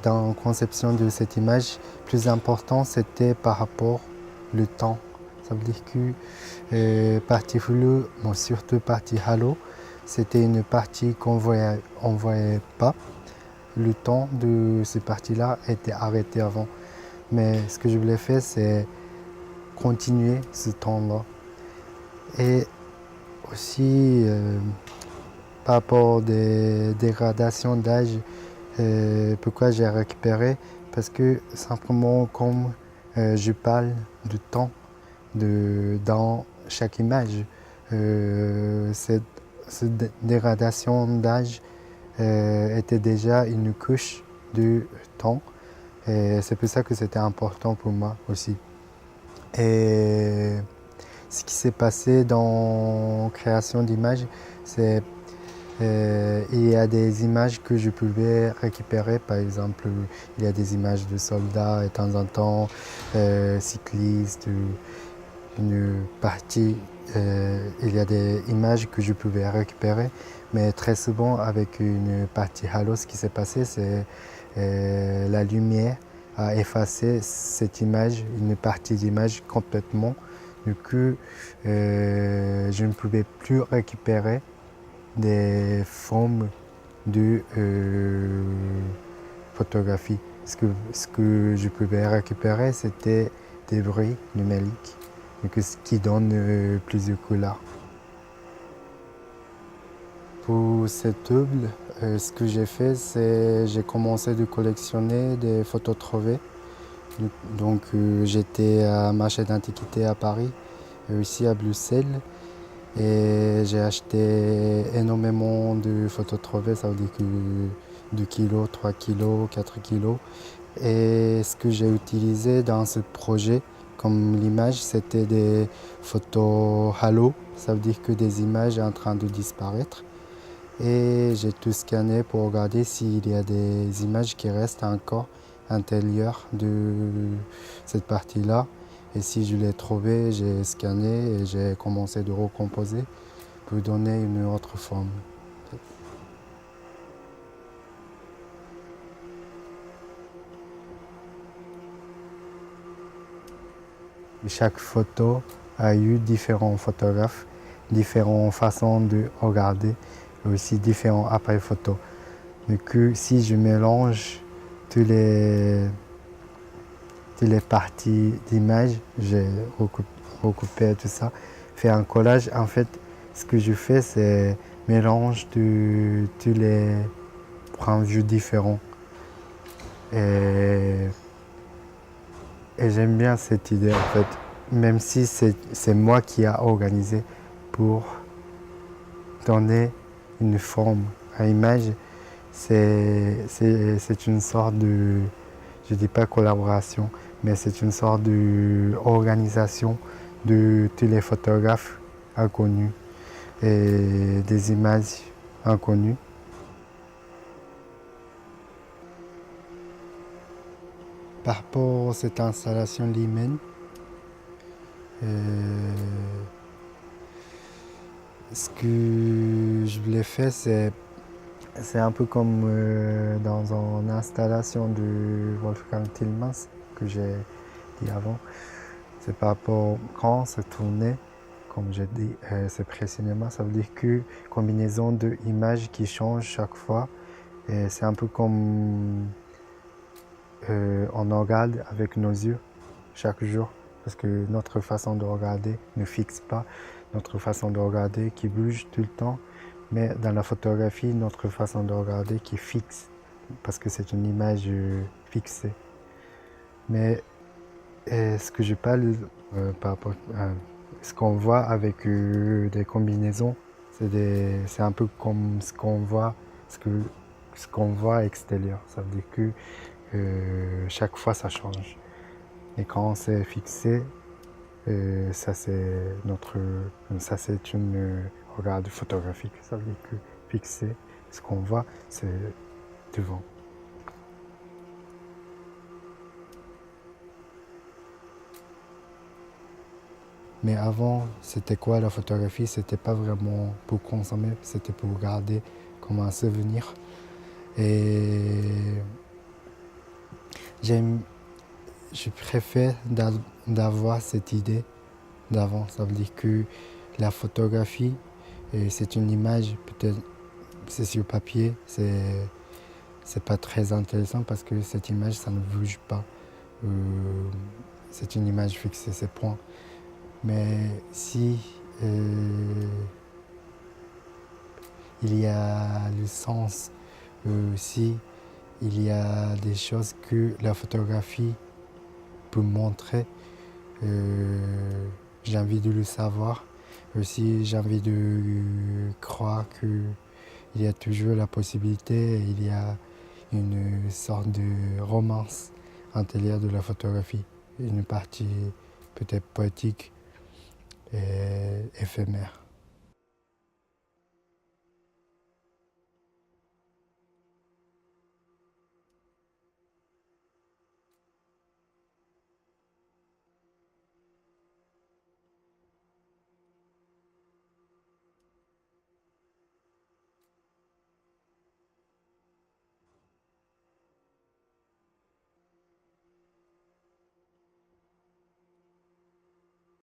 dans la conception de cette image, le plus important c'était par rapport au temps. Ça veut dire que partie flou, bon, surtout partie halo, c'était une partie qu'on ne voyait pas. Le temps de cette partie-là était arrêté avant. Mais ce que je voulais faire, c'est continuer ce temps-là. Et aussi, par rapport des dégradations d'âge, pourquoi j'ai récupéré? Parce que simplement, comme je parle du temps dans chaque image, cette dégradation d'âge était déjà une couche de temps. Et c'est pour ça que c'était important pour moi aussi. Et ce qui s'est passé dans la création d'images, c'est il y a des images que je pouvais récupérer. Par exemple, il y a des images de soldats et de temps en temps, cyclistes, une partie. Il y a des images que je pouvais récupérer, mais très souvent avec une partie halo, ce qui s'est passé, c'est la lumière a effacé cette image, une partie d'image complètement. Du coup, je ne pouvais plus récupérer des formes de photographie. Ce que je pouvais récupérer, c'était des bruits numériques qui donnent plusieurs couleurs. Pour cette double, ce que j'ai fait, c'est j'ai commencé de collectionner des photos trouvées. Donc j'étais à un marché d'antiquité à Paris, et aussi à Bruxelles. Et j'ai acheté énormément de photos trouvées, ça veut dire que 2 kilos, 3 kilos, 4 kilos. Et ce que j'ai utilisé dans ce projet, comme l'image, c'était des photos halo, ça veut dire que des images en train de disparaître. Et j'ai tout scanné pour regarder s'il y a des images qui restent encore à l'intérieur de cette partie-là. Et si je l'ai trouvé, j'ai scanné et j'ai commencé de recomposer pour donner une autre forme. Chaque photo a eu différents photographes, différentes façons de regarder et aussi différents appareils photo. Mais que si je mélange toutes les parties d'images, j'ai recoupé tout ça, fait un collage. En fait, ce que je fais, c'est mélange de tous les points de vue différents. Et j'aime bien cette idée en fait, même si c'est moi qui ai organisé pour donner une forme à l'image. C'est une sorte de, je ne dis pas collaboration, mais c'est une sorte d'organisation de tous les photographes inconnus et des images inconnues. Par rapport à cette installation Limen, ce que je voulais faire, c'est un peu comme dans une installation de Wolfgang Tillmans que j'ai dit avant. C'est par rapport quand c'est tourné, comme j'ai dit, c'est pré-cinéma, ça veut dire que combinaison d'images qui changent chaque fois. Et c'est un peu comme on regarde avec nos yeux chaque jour, parce que notre façon de regarder ne fixe pas, notre façon de regarder qui bouge tout le temps, mais dans la photographie, notre façon de regarder qui fixe, parce que c'est une image fixée. Mais ce que je parle par rapport à ce qu'on voit avec des combinaisons, c'est un peu comme ce qu'on voit, ce qu'on voit extérieur. Ça veut dire que chaque fois ça change. Et quand c'est fixé, ça c'est une regard photographique. Ça veut dire que fixé, ce qu'on voit, c'est devant. Mais avant, c'était quoi la photographie? C'était pas vraiment pour consommer, c'était pour garder comme un souvenir. Et j'aime, je préfère d'avoir cette idée d'avant. Ça veut dire que la photographie, c'est une image, peut-être c'est sur papier, c'est pas très intéressant parce que cette image, ça ne bouge pas. Euh, c'est une image fixée, c'est point. Mais si il y a le sens, si il y a des choses que la photographie peut montrer, j'ai envie de le savoir. Aussi, j'ai envie de croire qu'il y a toujours la possibilité, il y a une sorte de romance intérieure de la photographie, une partie peut-être poétique et éphémère.